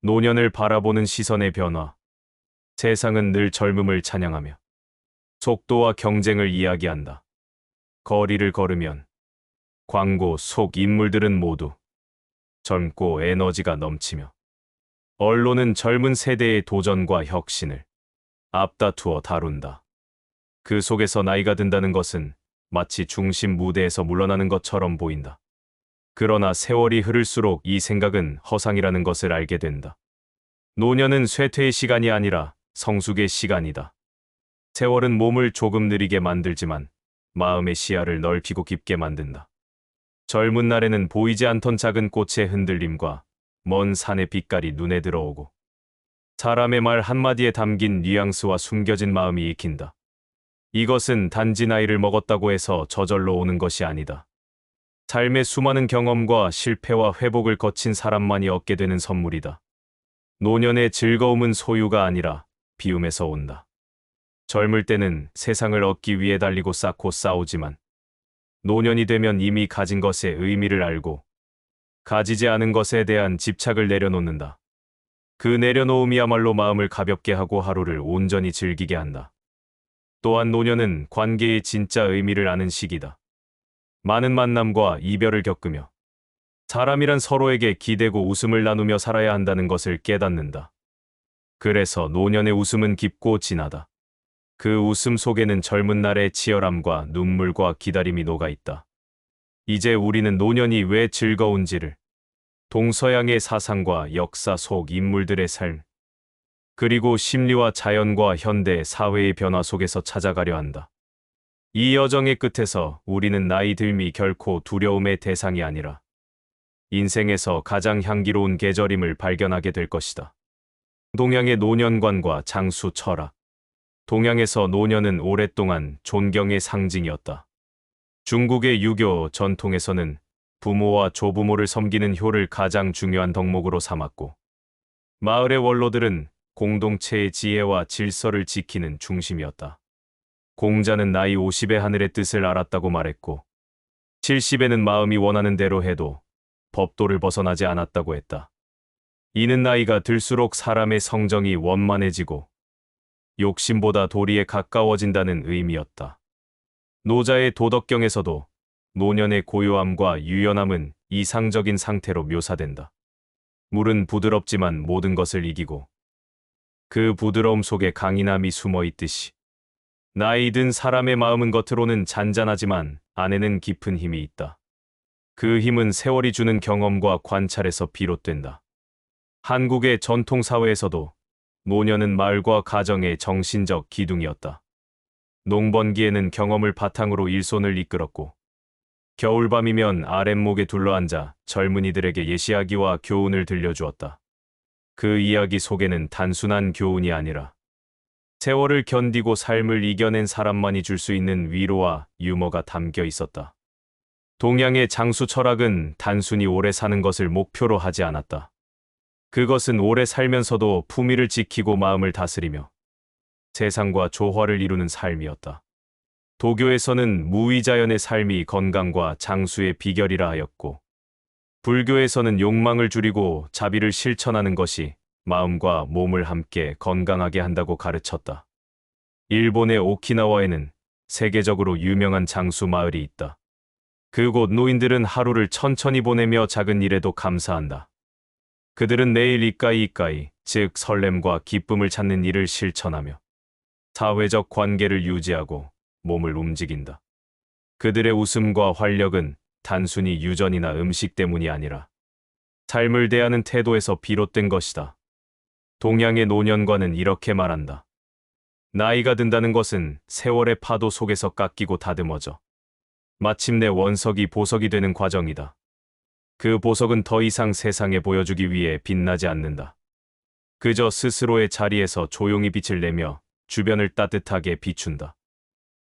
노년을 바라보는 시선의 변화. 세상은 늘 젊음을 찬양하며 속도와 경쟁을 이야기한다. 거리를 걸으면 광고 속 인물들은 모두 젊고 에너지가 넘치며 언론은 젊은 세대의 도전과 혁신을 앞다투어 다룬다. 그 속에서 나이가 든다는 것은 마치 중심 무대에서 물러나는 것처럼 보인다. 그러나 세월이 흐를수록 이 생각은 허상이라는 것을 알게 된다. 노년은 쇠퇴의 시간이 아니라 성숙의 시간이다. 세월은 몸을 조금 느리게 만들지만 마음의 시야를 넓히고 깊게 만든다. 젊은 날에는 보이지 않던 작은 꽃의 흔들림과 먼 산의 빛깔이 눈에 들어오고 사람의 말 한마디에 담긴 뉘앙스와 숨겨진 마음이 익힌다. 이것은 단지 나이를 먹었다고 해서 저절로 오는 것이 아니다. 삶의 수많은 경험과 실패와 회복을 거친 사람만이 얻게 되는 선물이다. 노년의 즐거움은 소유가 아니라 비움에서 온다. 젊을 때는 세상을 얻기 위해 달리고 쌓고 싸우지만 노년이 되면 이미 가진 것의 의미를 알고 가지지 않은 것에 대한 집착을 내려놓는다. 그 내려놓음이야말로 마음을 가볍게 하고 하루를 온전히 즐기게 한다. 또한 노년은 관계의 진짜 의미를 아는 시기다. 많은 만남과 이별을 겪으며 사람이란 서로에게 기대고 웃음을 나누며 살아야 한다는 것을 깨닫는다. 그래서 노년의 웃음은 깊고 진하다. 그 웃음 속에는 젊은 날의 치열함과 눈물과 기다림이 녹아있다. 이제 우리는 노년이 왜 즐거운지를, 동서양의 사상과 역사 속 인물들의 삶, 그리고 심리와 자연과 현대 사회의 변화 속에서 찾아가려 한다. 이 여정의 끝에서 우리는 나이 들미 결코 두려움의 대상이 아니라 인생에서 가장 향기로운 계절임을 발견하게 될 것이다. 동양의 노년관과 장수 철학. 동양에서 노년은 오랫동안 존경의 상징이었다. 중국의 유교 전통에서는 부모와 조부모를 섬기는 효를 가장 중요한 덕목으로 삼았고, 마을의 원로들은 공동체의 지혜와 질서를 지키는 중심이었다. 공자는 나이 50에 하늘의 뜻을 알았다고 말했고, 70에는 마음이 원하는 대로 해도 법도를 벗어나지 않았다고 했다. 이는 나이가 들수록 사람의 성정이 원만해지고 욕심보다 도리에 가까워진다는 의미였다. 노자의 도덕경에서도 노년의 고요함과 유연함은 이상적인 상태로 묘사된다. 물은 부드럽지만 모든 것을 이기고 그 부드러움 속에 강인함이 숨어 있듯이 나이 든 사람의 마음은 겉으로는 잔잔하지만 안에는 깊은 힘이 있다. 그 힘은 세월이 주는 경험과 관찰에서 비롯된다. 한국의 전통사회에서도 노년은 마을과 가정의 정신적 기둥이었다. 농번기에는 경험을 바탕으로 일손을 이끌었고, 겨울밤이면 아랫목에 둘러앉아 젊은이들에게 예시하기와 교훈을 들려주었다. 그 이야기 속에는 단순한 교훈이 아니라 세월을 견디고 삶을 이겨낸 사람만이 줄 수 있는 위로와 유머가 담겨 있었다. 동양의 장수 철학은 단순히 오래 사는 것을 목표로 하지 않았다. 그것은 오래 살면서도 품위를 지키고 마음을 다스리며 세상과 조화를 이루는 삶이었다. 도교에서는 무위자연의 삶이 건강과 장수의 비결이라 하였고, 불교에서는 욕망을 줄이고 자비를 실천하는 것이 마음과 몸을 함께 건강하게 한다고 가르쳤다. 일본의 오키나와에는 세계적으로 유명한 장수 마을이 있다. 그곳 노인들은 하루를 천천히 보내며 작은 일에도 감사한다. 그들은 내일 이까이, 즉 설렘과 기쁨을 찾는 일을 실천하며 사회적 관계를 유지하고 몸을 움직인다. 그들의 웃음과 활력은 단순히 유전이나 음식 때문이 아니라 삶을 대하는 태도에서 비롯된 것이다. 동양의 노년과는 이렇게 말한다. 나이가 든다는 것은 세월의 파도 속에서 깎이고 다듬어져 마침내 원석이 보석이 되는 과정이다. 그 보석은 더 이상 세상에 보여주기 위해 빛나지 않는다. 그저 스스로의 자리에서 조용히 빛을 내며 주변을 따뜻하게 비춘다.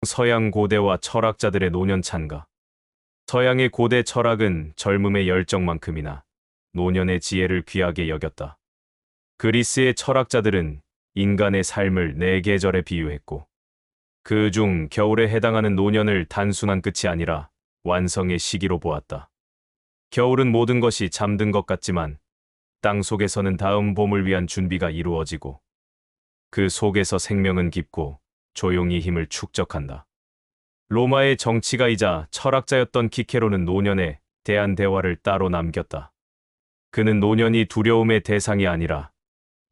서양 고대와 철학자들의 노년 찬가. 서양의 고대 철학은 젊음의 열정만큼이나 노년의 지혜를 귀하게 여겼다. 그리스의 철학자들은 인간의 삶을 네 계절에 비유했고, 그중 겨울에 해당하는 노년을 단순한 끝이 아니라 완성의 시기로 보았다. 겨울은 모든 것이 잠든 것 같지만 땅 속에서는 다음 봄을 위한 준비가 이루어지고 그 속에서 생명은 깊고 조용히 힘을 축적한다. 로마의 정치가이자 철학자였던 키케로는 노년에 대한 대화를 따로 남겼다. 그는 노년이 두려움의 대상이 아니라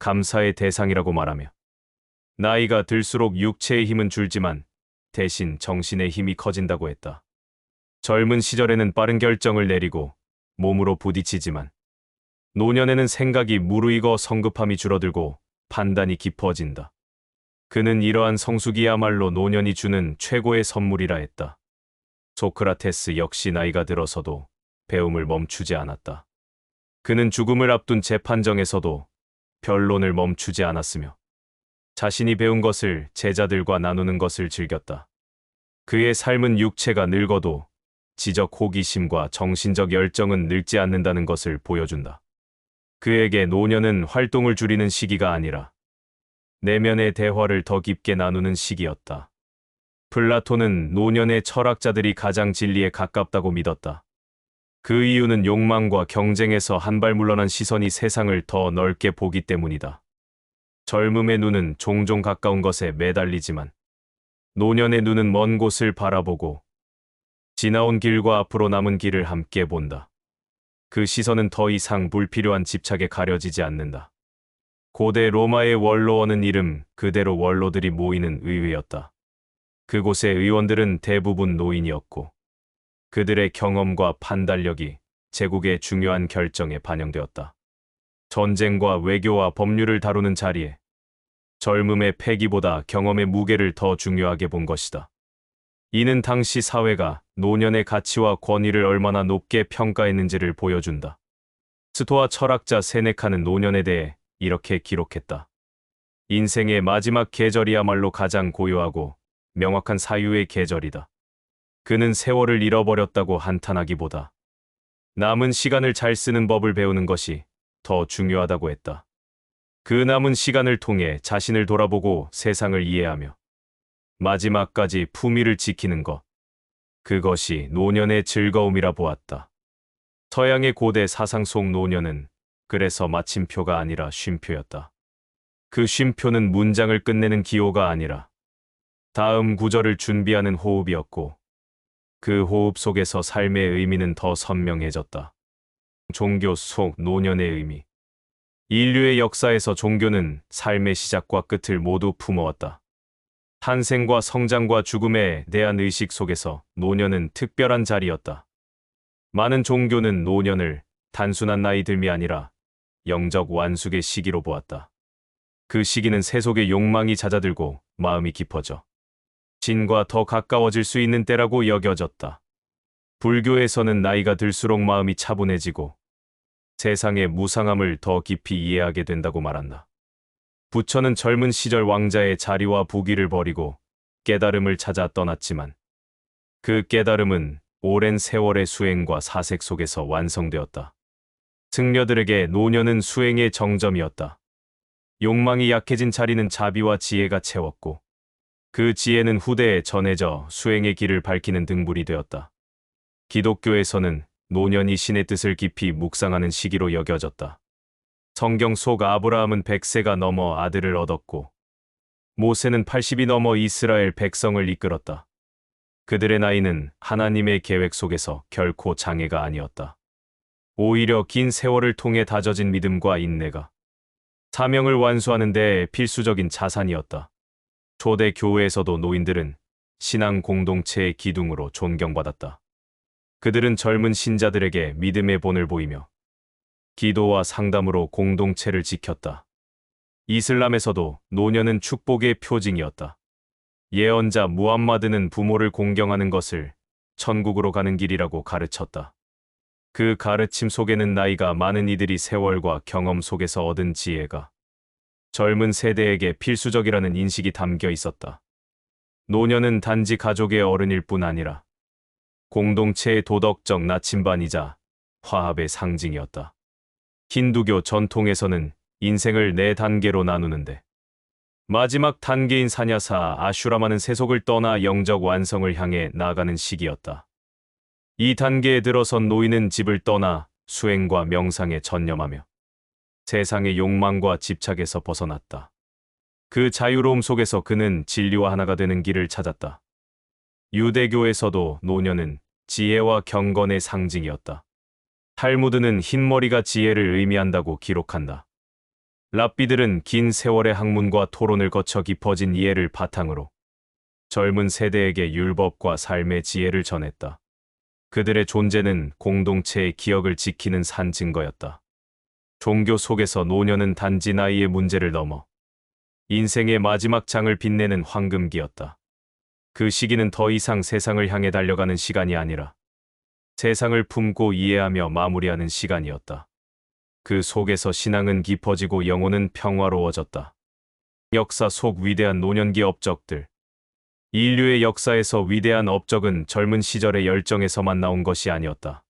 감사의 대상이라고 말하며 나이가 들수록 육체의 힘은 줄지만 대신 정신의 힘이 커진다고 했다. 젊은 시절에는 빠른 결정을 내리고 몸으로 부딪히지만 노년에는 생각이 무르익어 성급함이 줄어들고 판단이 깊어진다. 그는 이러한 성숙이야말로 노년이 주는 최고의 선물이라 했다. 소크라테스 역시 나이가 들어서도 배움을 멈추지 않았다. 그는 죽음을 앞둔 재판정에서도 변론을 멈추지 않았으며 자신이 배운 것을 제자들과 나누는 것을 즐겼다. 그의 삶은 육체가 늙어도 지적 호기심과 정신적 열정은 늙지 않는다는 것을 보여준다. 그에게 노년은 활동을 줄이는 시기가 아니라 내면의 대화를 더 깊게 나누는 시기였다. 플라톤은 노년의 철학자들이 가장 진리에 가깝다고 믿었다. 그 이유는 욕망과 경쟁에서 한 발 물러난 시선이 세상을 더 넓게 보기 때문이다. 젊음의 눈은 종종 가까운 것에 매달리지만 노년의 눈은 먼 곳을 바라보고 지나온 길과 앞으로 남은 길을 함께 본다. 그 시선은 더 이상 불필요한 집착에 가려지지 않는다. 고대 로마의 원로원은 이름 그대로 원로들이 모이는 의회였다. 그곳의 의원들은 대부분 노인이었고 그들의 경험과 판단력이 제국의 중요한 결정에 반영되었다. 전쟁과 외교와 법률을 다루는 자리에 젊음의 패기보다 경험의 무게를 더 중요하게 본 것이다. 이는 당시 사회가 노년의 가치와 권위를 얼마나 높게 평가했는지를 보여준다. 스토아 철학자 세네카는 노년에 대해 이렇게 기록했다. 인생의 마지막 계절이야말로 가장 고요하고 명확한 사유의 계절이다. 그는 세월을 잃어버렸다고 한탄하기보다 남은 시간을 잘 쓰는 법을 배우는 것이 더 중요하다고 했다. 그 남은 시간을 통해 자신을 돌아보고 세상을 이해하며 마지막까지 품위를 지키는 것. 그것이 노년의 즐거움이라 보았다. 서양의 고대 사상 속 노년은 그래서 마침표가 아니라 쉼표였다. 그 쉼표는 문장을 끝내는 기호가 아니라 다음 구절을 준비하는 호흡이었고 그 호흡 속에서 삶의 의미는 더 선명해졌다. 종교 속 노년의 의미. 인류의 역사에서 종교는 삶의 시작과 끝을 모두 품어왔다. 탄생과 성장과 죽음에 대한 의식 속에서 노년은 특별한 자리였다. 많은 종교는 노년을 단순한 나이 들미 아니라 영적 완숙의 시기로 보았다. 그 시기는 세속의 욕망이 잦아들고 마음이 깊어져 진과 더 가까워질 수 있는 때라고 여겨졌다. 불교에서는 나이가 들수록 마음이 차분해지고 세상의 무상함을 더 깊이 이해하게 된다고 말한다. 부처는 젊은 시절 왕자의 자리와 부귀를 버리고 깨달음을 찾아 떠났지만 그 깨달음은 오랜 세월의 수행과 사색 속에서 완성되었다. 승려들에게 노년은 수행의 정점이었다. 욕망이 약해진 자리는 자비와 지혜가 채웠고 그 지혜는 후대에 전해져 수행의 길을 밝히는 등불이 되었다. 기독교에서는 노년이 신의 뜻을 깊이 묵상하는 시기로 여겨졌다. 성경 속 아브라함은 100세가 넘어 아들을 얻었고 모세는 80이 넘어 이스라엘 백성을 이끌었다. 그들의 나이는 하나님의 계획 속에서 결코 장애가 아니었다. 오히려 긴 세월을 통해 다져진 믿음과 인내가 사명을 완수하는 데 필수적인 자산이었다. 초대 교회에서도 노인들은 신앙 공동체의 기둥으로 존경받았다. 그들은 젊은 신자들에게 믿음의 본을 보이며 기도와 상담으로 공동체를 지켰다. 이슬람에서도 노년은 축복의 표징이었다. 예언자 무함마드는 부모를 공경하는 것을 천국으로 가는 길이라고 가르쳤다. 그 가르침 속에는 나이가 많은 이들이 세월과 경험 속에서 얻은 지혜가 젊은 세대에게 필수적이라는 인식이 담겨 있었다. 노년은 단지 가족의 어른일 뿐 아니라 공동체의 도덕적 나침반이자 화합의 상징이었다. 힌두교 전통에서는 인생을 4단계로 나누는데 마지막 단계인 사냐사 아슈라마는 세속을 떠나 영적 완성을 향해 나아가는 시기였다. 이 단계에 들어선 노인은 집을 떠나 수행과 명상에 전념하며 세상의 욕망과 집착에서 벗어났다. 그 자유로움 속에서 그는 진리와 하나가 되는 길을 찾았다. 유대교에서도 노년은 지혜와 경건의 상징이었다. 탈무드는 흰머리가 지혜를 의미한다고 기록한다. 랍비들은 긴 세월의 학문과 토론을 거쳐 깊어진 이해를 바탕으로 젊은 세대에게 율법과 삶의 지혜를 전했다. 그들의 존재는 공동체의 기억을 지키는 산 증거였다. 종교 속에서 노년은 단지 나이의 문제를 넘어 인생의 마지막 장을 빛내는 황금기였다. 그 시기는 더 이상 세상을 향해 달려가는 시간이 아니라 세상을 품고 이해하며 마무리하는 시간이었다. 그 속에서 신앙은 깊어지고 영혼은 평화로워졌다. 역사 속 위대한 노년기 업적들. 인류의 역사에서 위대한 업적은 젊은 시절의 열정에서만 나온 것이 아니었다.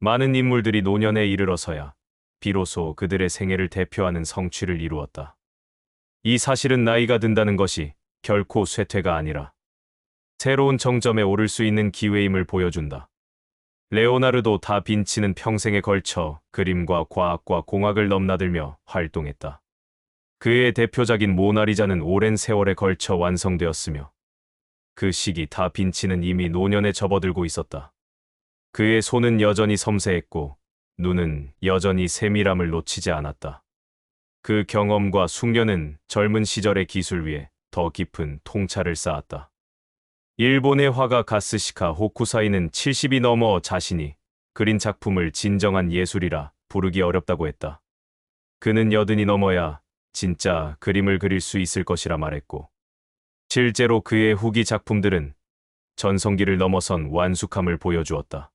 많은 인물들이 노년에 이르러서야 비로소 그들의 생애를 대표하는 성취를 이루었다. 이 사실은 나이가 든다는 것이 결코 쇠퇴가 아니라 새로운 정점에 오를 수 있는 기회임을 보여준다. 레오나르도 다빈치는 평생에 걸쳐 그림과 과학과 공학을 넘나들며 활동했다. 그의 대표작인 모나리자는 오랜 세월에 걸쳐 완성되었으며 그 시기 다빈치는 이미 노년에 접어들고 있었다. 그의 손은 여전히 섬세했고 눈은 여전히 세밀함을 놓치지 않았다. 그 경험과 숙련은 젊은 시절의 기술 위에 더 깊은 통찰을 쌓았다. 일본의 화가 가스시카 호쿠사이는 70이 넘어 자신이 그린 작품을 진정한 예술이라 부르기 어렵다고 했다. 그는 80이 넘어야 진짜 그림을 그릴 수 있을 것이라 말했고, 실제로 그의 후기 작품들은 전성기를 넘어선 완숙함을 보여주었다.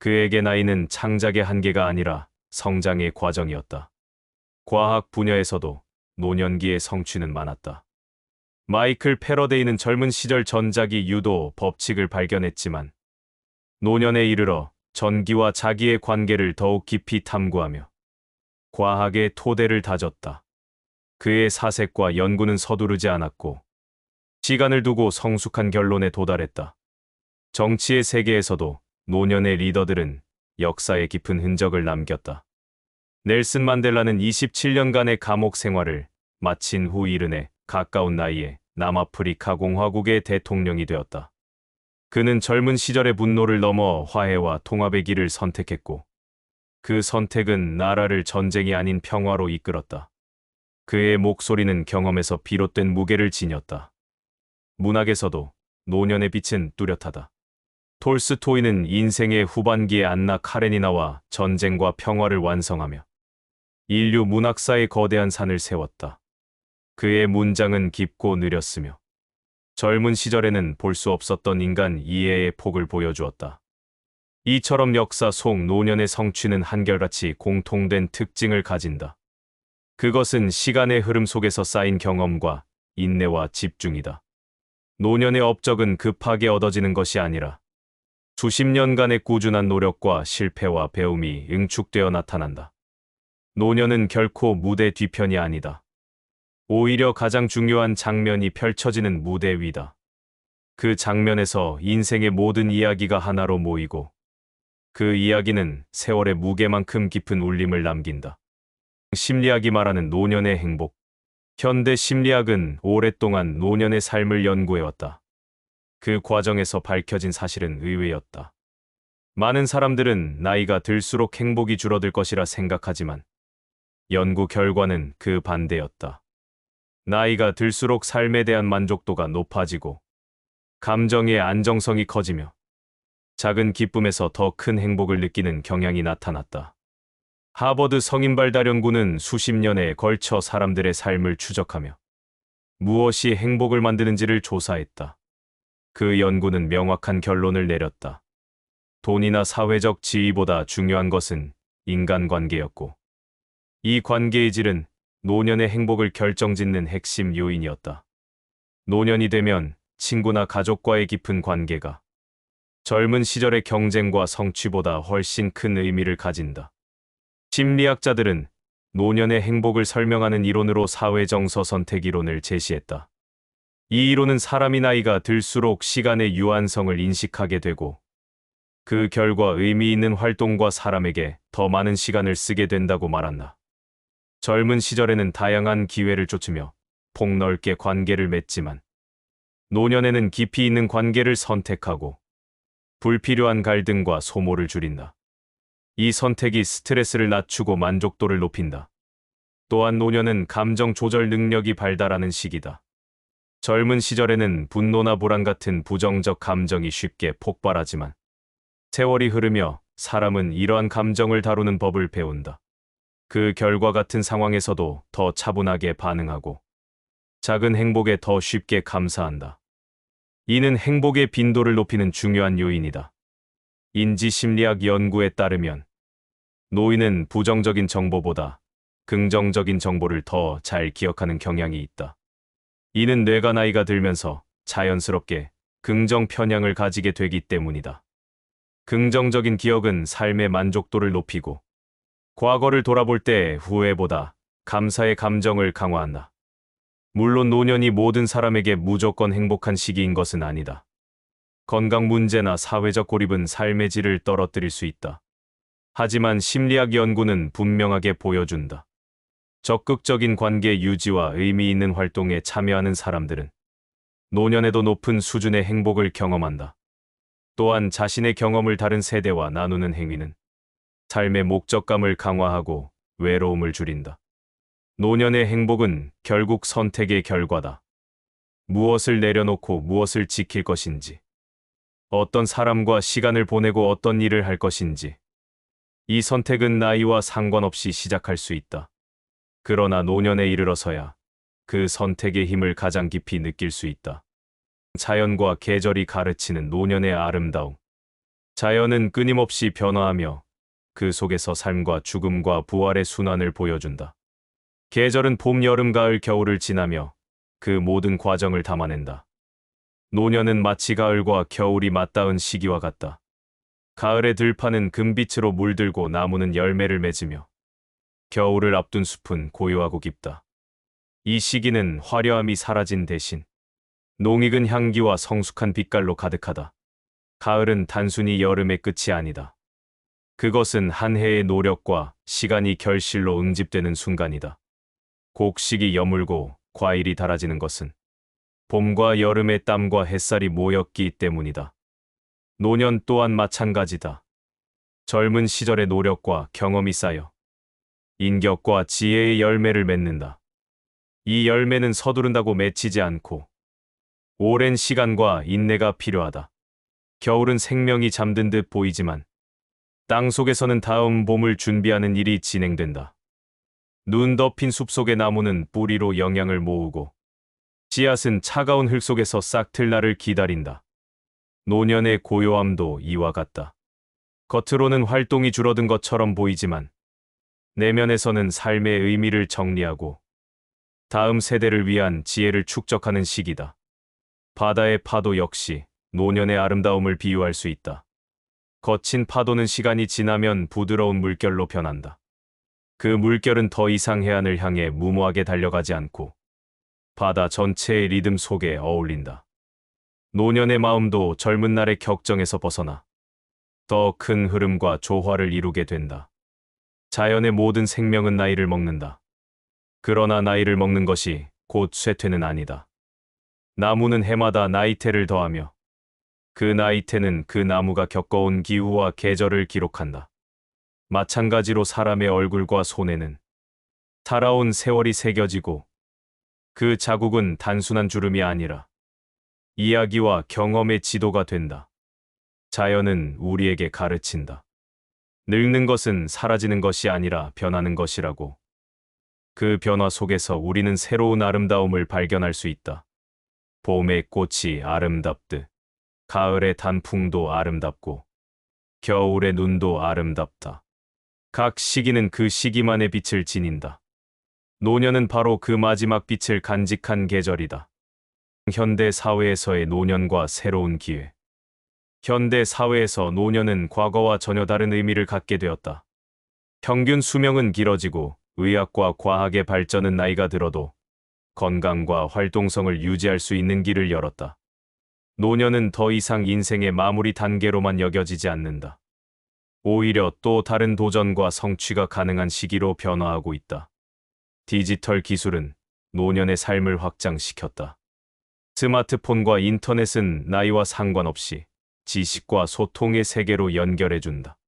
그에게 나이는 창작의 한계가 아니라 성장의 과정이었다. 과학 분야에서도 노년기의 성취는 많았다. 마이클 패러데이는 젊은 시절 전자기 유도 법칙을 발견했지만 노년에 이르러 전기와 자기의 관계를 더욱 깊이 탐구하며 과학의 토대를 다졌다. 그의 사색과 연구는 서두르지 않았고 시간을 두고 성숙한 결론에 도달했다. 정치의 세계에서도 노년의 리더들은 역사의 깊은 흔적을 남겼다. 넬슨 만델라는 27년간의 감옥 생활을 마친 후 이른해 가까운 나이에 남아프리카 공화국의 대통령이 되었다. 그는 젊은 시절의 분노를 넘어 화해와 통합의 길을 선택했고 그 선택은 나라를 전쟁이 아닌 평화로 이끌었다. 그의 목소리는 경험에서 비롯된 무게를 지녔다. 문학에서도 노년의 빛은 뚜렷하다. 톨스토이는 인생의 후반기에 안나 카레니나와 전쟁과 평화를 완성하며 인류 문학사의 거대한 산을 세웠다. 그의 문장은 깊고 느렸으며 젊은 시절에는 볼 수 없었던 인간 이해의 폭을 보여주었다. 이처럼 역사 속 노년의 성취는 한결같이 공통된 특징을 가진다. 그것은 시간의 흐름 속에서 쌓인 경험과 인내와 집중이다. 노년의 업적은 급하게 얻어지는 것이 아니라 수십 년간의 꾸준한 노력과 실패와 배움이 응축되어 나타난다. 노년은 결코 무대 뒤편이 아니다. 오히려 가장 중요한 장면이 펼쳐지는 무대 위다. 그 장면에서 인생의 모든 이야기가 하나로 모이고 그 이야기는 세월의 무게만큼 깊은 울림을 남긴다. 심리학이 말하는 노년의 행복. 현대 심리학은 오랫동안 노년의 삶을 연구해왔다. 그 과정에서 밝혀진 사실은 의외였다. 많은 사람들은 나이가 들수록 행복이 줄어들 것이라 생각하지만 연구 결과는 그 반대였다. 나이가 들수록 삶에 대한 만족도가 높아지고 감정의 안정성이 커지며 작은 기쁨에서 더 큰 행복을 느끼는 경향이 나타났다. 하버드 성인발달연구는 수십 년에 걸쳐 사람들의 삶을 추적하며 무엇이 행복을 만드는지를 조사했다. 그 연구는 명확한 결론을 내렸다. 돈이나 사회적 지위보다 중요한 것은 인간관계였고 이 관계의 질은 노년의 행복을 결정짓는 핵심 요인이었다. 노년이 되면 친구나 가족과의 깊은 관계가 젊은 시절의 경쟁과 성취보다 훨씬 큰 의미를 가진다. 심리학자들은 노년의 행복을 설명하는 이론으로 사회정서 선택 이론을 제시했다. 이 이론은 사람이 나이가 들수록 시간의 유한성을 인식하게 되고 그 결과 의미 있는 활동과 사람에게 더 많은 시간을 쓰게 된다고 말한다. 젊은 시절에는 다양한 기회를 쫓으며 폭넓게 관계를 맺지만 노년에는 깊이 있는 관계를 선택하고 불필요한 갈등과 소모를 줄인다. 이 선택이 스트레스를 낮추고 만족도를 높인다. 또한 노년은 감정 조절 능력이 발달하는 시기다. 젊은 시절에는 분노나 불안 같은 부정적 감정이 쉽게 폭발하지만 세월이 흐르며 사람은 이러한 감정을 다루는 법을 배운다. 그 결과 같은 상황에서도 더 차분하게 반응하고 작은 행복에 더 쉽게 감사한다. 이는 행복의 빈도를 높이는 중요한 요인이다. 인지심리학 연구에 따르면 노인은 부정적인 정보보다 긍정적인 정보를 더 잘 기억하는 경향이 있다. 이는 뇌가 나이가 들면서 자연스럽게 긍정 편향을 가지게 되기 때문이다. 긍정적인 기억은 삶의 만족도를 높이고 과거를 돌아볼 때 후회보다 감사의 감정을 강화한다. 물론 노년이 모든 사람에게 무조건 행복한 시기인 것은 아니다. 건강 문제나 사회적 고립은 삶의 질을 떨어뜨릴 수 있다. 하지만 심리학 연구는 분명하게 보여준다. 적극적인 관계 유지와 의미 있는 활동에 참여하는 사람들은 노년에도 높은 수준의 행복을 경험한다. 또한 자신의 경험을 다른 세대와 나누는 행위는 삶의 목적감을 강화하고 외로움을 줄인다. 노년의 행복은 결국 선택의 결과다. 무엇을 내려놓고 무엇을 지킬 것인지, 어떤 사람과 시간을 보내고 어떤 일을 할 것인지, 이 선택은 나이와 상관없이 시작할 수 있다. 그러나 노년에 이르러서야 그 선택의 힘을 가장 깊이 느낄 수 있다. 자연과 계절이 가르치는 노년의 아름다움. 자연은 끊임없이 변화하며 그 속에서 삶과 죽음과 부활의 순환을 보여준다. 계절은 봄, 여름, 가을, 겨울을 지나며 그 모든 과정을 담아낸다. 노년은 마치 가을과 겨울이 맞닿은 시기와 같다. 가을의 들판은 금빛으로 물들고 나무는 열매를 맺으며 겨울을 앞둔 숲은 고요하고 깊다. 이 시기는 화려함이 사라진 대신 농익은 향기와 성숙한 빛깔로 가득하다. 가을은 단순히 여름의 끝이 아니다. 그것은 한 해의 노력과 시간이 결실로 응집되는 순간이다. 곡식이 여물고 과일이 달아지는 것은 봄과 여름의 땀과 햇살이 모였기 때문이다. 노년 또한 마찬가지다. 젊은 시절의 노력과 경험이 쌓여 인격과 지혜의 열매를 맺는다. 이 열매는 서두른다고 맺히지 않고 오랜 시간과 인내가 필요하다. 겨울은 생명이 잠든 듯 보이지만 땅 속에서는 다음 봄을 준비하는 일이 진행된다. 눈 덮인 숲속의 나무는 뿌리로 영양을 모으고 씨앗은 차가운 흙 속에서 싹틀 날을 기다린다. 노년의 고요함도 이와 같다. 겉으로는 활동이 줄어든 것처럼 보이지만 내면에서는 삶의 의미를 정리하고 다음 세대를 위한 지혜를 축적하는 시기다. 바다의 파도 역시 노년의 아름다움을 비유할 수 있다. 거친 파도는 시간이 지나면 부드러운 물결로 변한다. 그 물결은 더 이상 해안을 향해 무모하게 달려가지 않고 바다 전체의 리듬 속에 어울린다. 노년의 마음도 젊은 날의 격정에서 벗어나 더 큰 흐름과 조화를 이루게 된다. 자연의 모든 생명은 나이를 먹는다. 그러나 나이를 먹는 것이 곧 쇠퇴는 아니다. 나무는 해마다 나이테를 더하며 그 나이테는 그 나무가 겪어온 기후와 계절을 기록한다. 마찬가지로 사람의 얼굴과 손에는 살아온 세월이 새겨지고 그 자국은 단순한 주름이 아니라 이야기와 경험의 지도가 된다. 자연은 우리에게 가르친다. 늙는 것은 사라지는 것이 아니라 변하는 것이라고. 그 변화 속에서 우리는 새로운 아름다움을 발견할 수 있다. 봄의 꽃이 아름답듯 가을의 단풍도 아름답고 겨울의 눈도 아름답다. 각 시기는 그 시기만의 빛을 지닌다. 노년은 바로 그 마지막 빛을 간직한 계절이다. 현대 사회에서의 노년과 새로운 기회. 현대 사회에서 노년은 과거와 전혀 다른 의미를 갖게 되었다. 평균 수명은 길어지고 의학과 과학의 발전은 나이가 들어도 건강과 활동성을 유지할 수 있는 길을 열었다. 노년은 더 이상 인생의 마무리 단계로만 여겨지지 않는다. 오히려 또 다른 도전과 성취가 가능한 시기로 변화하고 있다. 디지털 기술은 노년의 삶을 확장시켰다. 스마트폰과 인터넷은 나이와 상관없이 지식과 소통의 세계로 연결해준다.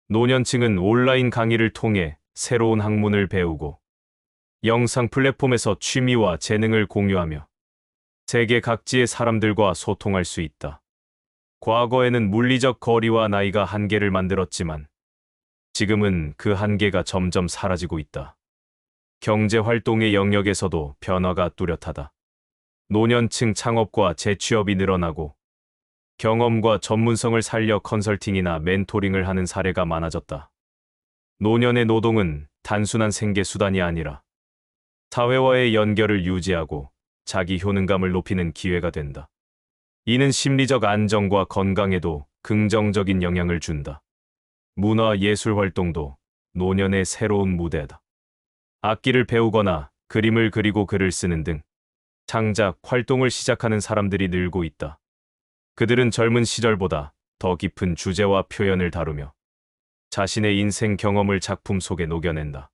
노년층은 온라인 강의를 통해 새로운 학문을 배우고 영상 플랫폼에서 취미와 재능을 공유하며 세계 각지의 사람들과 소통할 수 있다. 과거에는 물리적 거리와 나이가 한계를 만들었지만 지금은 그 한계가 점점 사라지고 있다. 경제 활동의 영역에서도 변화가 뚜렷하다. 노년층 창업과 재취업이 늘어나고 경험과 전문성을 살려 컨설팅이나 멘토링을 하는 사례가 많아졌다. 노년의 노동은 단순한 생계 수단이 아니라 사회와의 연결을 유지하고 자기 효능감을 높이는 기회가 된다. 이는 심리적 안정과 건강에도 긍정적인 영향을 준다. 문화 예술 활동도 노년의 새로운 무대다. 악기를 배우거나 그림을 그리고 글을 쓰는 등 창작 활동을 시작하는 사람들이 늘고 있다. 그들은 젊은 시절보다 더 깊은 주제와 표현을 다루며 자신의 인생 경험을 작품 속에 녹여낸다.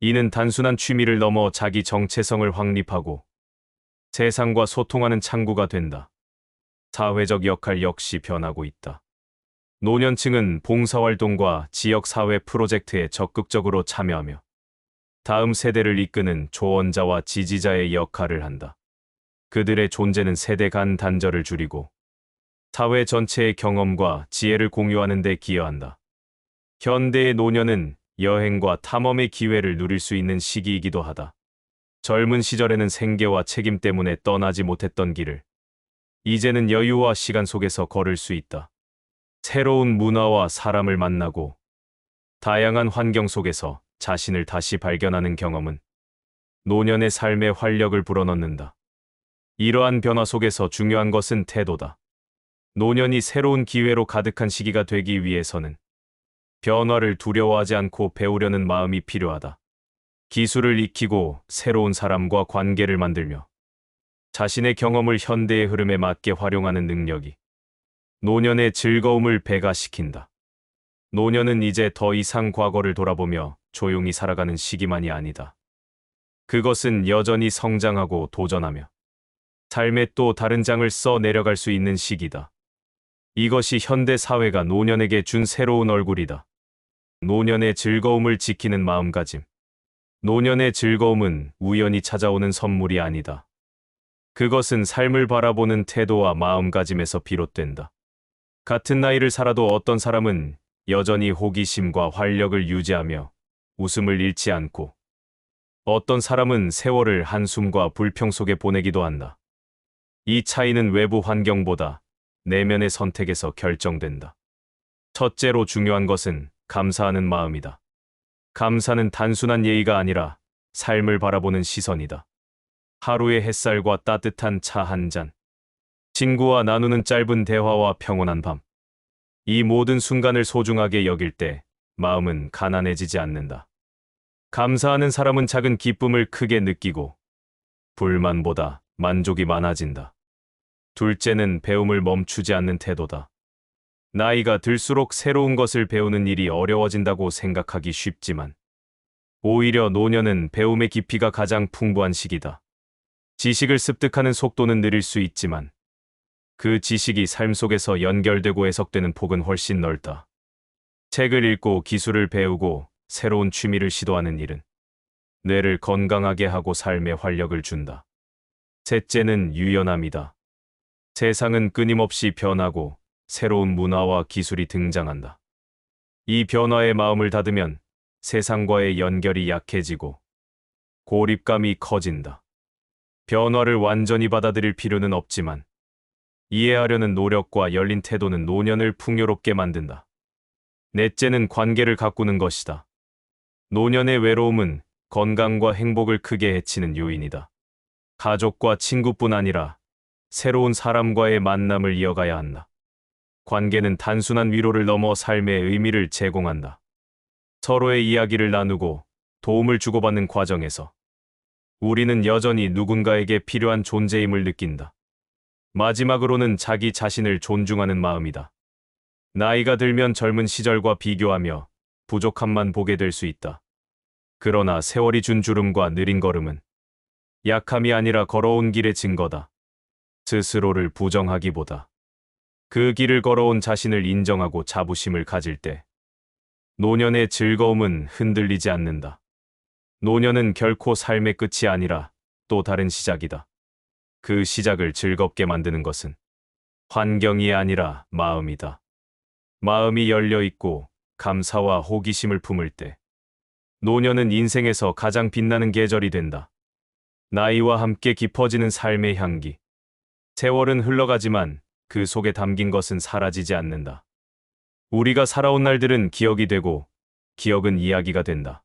이는 단순한 취미를 넘어 자기 정체성을 확립하고 세상과 소통하는 창구가 된다. 사회적 역할 역시 변하고 있다. 노년층은 봉사활동과 지역사회 프로젝트에 적극적으로 참여하며 다음 세대를 이끄는 조언자와 지지자의 역할을 한다. 그들의 존재는 세대 간 단절을 줄이고 사회 전체의 경험과 지혜를 공유하는 데 기여한다. 현대의 노년은 여행과 탐험의 기회를 누릴 수 있는 시기이기도 하다. 젊은 시절에는 생계와 책임 때문에 떠나지 못했던 길을 이제는 여유와 시간 속에서 걸을 수 있다. 새로운 문화와 사람을 만나고 다양한 환경 속에서 자신을 다시 발견하는 경험은 노년의 삶에 활력을 불어넣는다. 이러한 변화 속에서 중요한 것은 태도다. 노년이 새로운 기회로 가득한 시기가 되기 위해서는 변화를 두려워하지 않고 배우려는 마음이 필요하다. 기술을 익히고 새로운 사람과 관계를 만들며 자신의 경험을 현대의 흐름에 맞게 활용하는 능력이 노년의 즐거움을 배가시킨다. 노년은 이제 더 이상 과거를 돌아보며 조용히 살아가는 시기만이 아니다. 그것은 여전히 성장하고 도전하며 삶의 또 다른 장을 써 내려갈 수 있는 시기다. 이것이 현대 사회가 노년에게 준 새로운 얼굴이다. 노년의 즐거움을 지키는 마음가짐. 노년의 즐거움은 우연히 찾아오는 선물이 아니다. 그것은 삶을 바라보는 태도와 마음가짐에서 비롯된다. 같은 나이를 살아도 어떤 사람은 여전히 호기심과 활력을 유지하며 웃음을 잃지 않고 어떤 사람은 세월을 한숨과 불평 속에 보내기도 한다. 이 차이는 외부 환경보다 내면의 선택에서 결정된다. 첫째로 중요한 것은 감사하는 마음이다. 감사는 단순한 예의가 아니라 삶을 바라보는 시선이다. 하루의 햇살과 따뜻한 차 한 잔, 친구와 나누는 짧은 대화와 평온한 밤. 이 모든 순간을 소중하게 여길 때 마음은 가난해지지 않는다. 감사하는 사람은 작은 기쁨을 크게 느끼고 불만보다 만족이 많아진다. 둘째는 배움을 멈추지 않는 태도다. 나이가 들수록 새로운 것을 배우는 일이 어려워진다고 생각하기 쉽지만 오히려 노년은 배움의 깊이가 가장 풍부한 시기다. 지식을 습득하는 속도는 느릴 수 있지만 그 지식이 삶 속에서 연결되고 해석되는 폭은 훨씬 넓다. 책을 읽고 기술을 배우고 새로운 취미를 시도하는 일은 뇌를 건강하게 하고 삶에 활력을 준다. 셋째는 유연함이다. 세상은 끊임없이 변하고 새로운 문화와 기술이 등장한다. 이 변화에 마음을 닫으면 세상과의 연결이 약해지고 고립감이 커진다. 변화를 완전히 받아들일 필요는 없지만 이해하려는 노력과 열린 태도는 노년을 풍요롭게 만든다. 넷째는 관계를 가꾸는 것이다. 노년의 외로움은 건강과 행복을 크게 해치는 요인이다. 가족과 친구뿐 아니라 새로운 사람과의 만남을 이어가야 한다. 관계는 단순한 위로를 넘어 삶의 의미를 제공한다. 서로의 이야기를 나누고 도움을 주고받는 과정에서 우리는 여전히 누군가에게 필요한 존재임을 느낀다. 마지막으로는 자기 자신을 존중하는 마음이다. 나이가 들면 젊은 시절과 비교하며 부족함만 보게 될 수 있다. 그러나 세월이 준 주름과 느린 걸음은 약함이 아니라 걸어온 길의 증거다. 스스로를 부정하기보다 그 길을 걸어온 자신을 인정하고 자부심을 가질 때 노년의 즐거움은 흔들리지 않는다. 노년은 결코 삶의 끝이 아니라 또 다른 시작이다. 그 시작을 즐겁게 만드는 것은 환경이 아니라 마음이다. 마음이 열려 있고 감사와 호기심을 품을 때 노년은 인생에서 가장 빛나는 계절이 된다. 나이와 함께 깊어지는 삶의 향기. 세월은 흘러가지만 그 속에 담긴 것은 사라지지 않는다. 우리가 살아온 날들은 기억이 되고 기억은 이야기가 된다.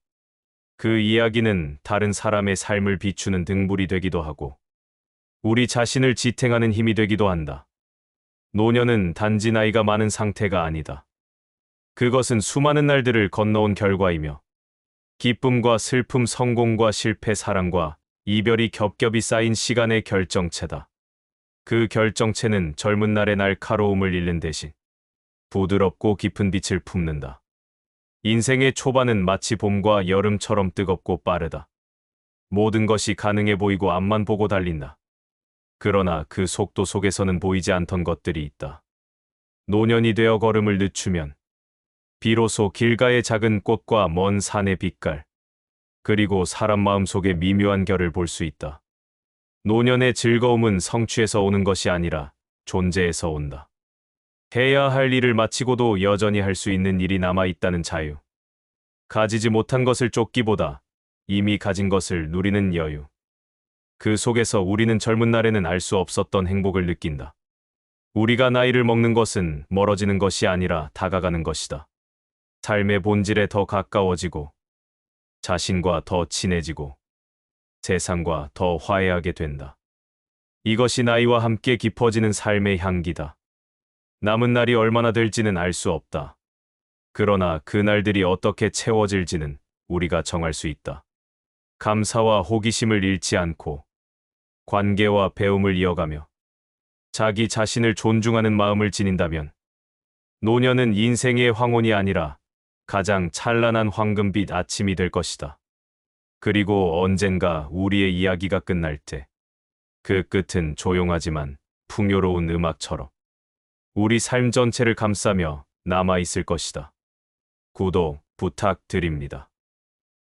그 이야기는 다른 사람의 삶을 비추는 등불이 되기도 하고 우리 자신을 지탱하는 힘이 되기도 한다. 노년은 단지 나이가 많은 상태가 아니다. 그것은 수많은 날들을 건너온 결과이며 기쁨과 슬픔, 성공과 실패, 사랑과 이별이 겹겹이 쌓인 시간의 결정체다. 그 결정체는 젊은 날의 날카로움을 잃는 대신 부드럽고 깊은 빛을 품는다. 인생의 초반은 마치 봄과 여름처럼 뜨겁고 빠르다. 모든 것이 가능해 보이고 앞만 보고 달린다. 그러나 그 속도 속에서는 보이지 않던 것들이 있다. 노년이 되어 걸음을 늦추면 비로소 길가의 작은 꽃과 먼 산의 빛깔, 그리고 사람 마음속의 미묘한 결을 볼 수 있다. 노년의 즐거움은 성취에서 오는 것이 아니라 존재에서 온다. 해야 할 일을 마치고도 여전히 할 수 있는 일이 남아 있다는 자유. 가지지 못한 것을 쫓기보다 이미 가진 것을 누리는 여유. 그 속에서 우리는 젊은 날에는 알 수 없었던 행복을 느낀다. 우리가 나이를 먹는 것은 멀어지는 것이 아니라 다가가는 것이다. 삶의 본질에 더 가까워지고 자신과 더 친해지고 세상과 더 화해하게 된다. 이것이 나이와 함께 깊어지는 삶의 향기다. 남은 날이 얼마나 될지는 알 수 없다. 그러나 그 날들이 어떻게 채워질지는 우리가 정할 수 있다. 감사와 호기심을 잃지 않고 관계와 배움을 이어가며 자기 자신을 존중하는 마음을 지닌다면 노년은 인생의 황혼이 아니라 가장 찬란한 황금빛 아침이 될 것이다. 그리고 언젠가 우리의 이야기가 끝날 때 그 끝은 조용하지만 풍요로운 음악처럼 우리 삶 전체를 감싸며 남아있을 것이다. 구독 부탁드립니다.